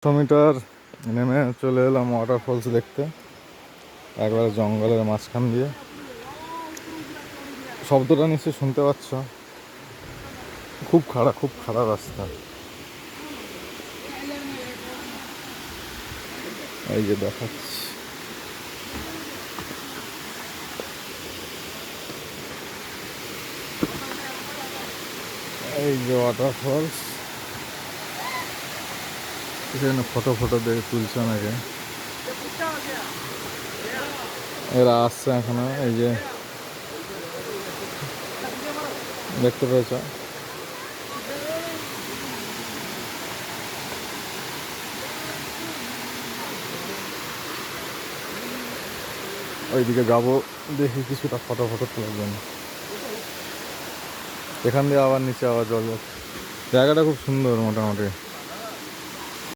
Metre নেমে চলে এলাম ওয়াটারফলস দেখতে, একবারে জঙ্গলের মাঝখান দিয়ে। শব্দটা নিশ্চয়ই শুনতে পাচ্ছ, খুব খাড়া রাস্তা। এই যে দেখাচ্ছি, এই যে ওয়াটারফলস। এখানে ফটো দেখে তুলছে অনেকে, এরা আসছে এখনো। এই যে দেখতে পেয়েছ, ওইদিকে যাবো, দেখি কিছুটা ফটো তোলার জন্য। এখান দিয়ে আবার নিচে আবার জল যাচ্ছে। জায়গাটা খুব সুন্দর মোটামুটি।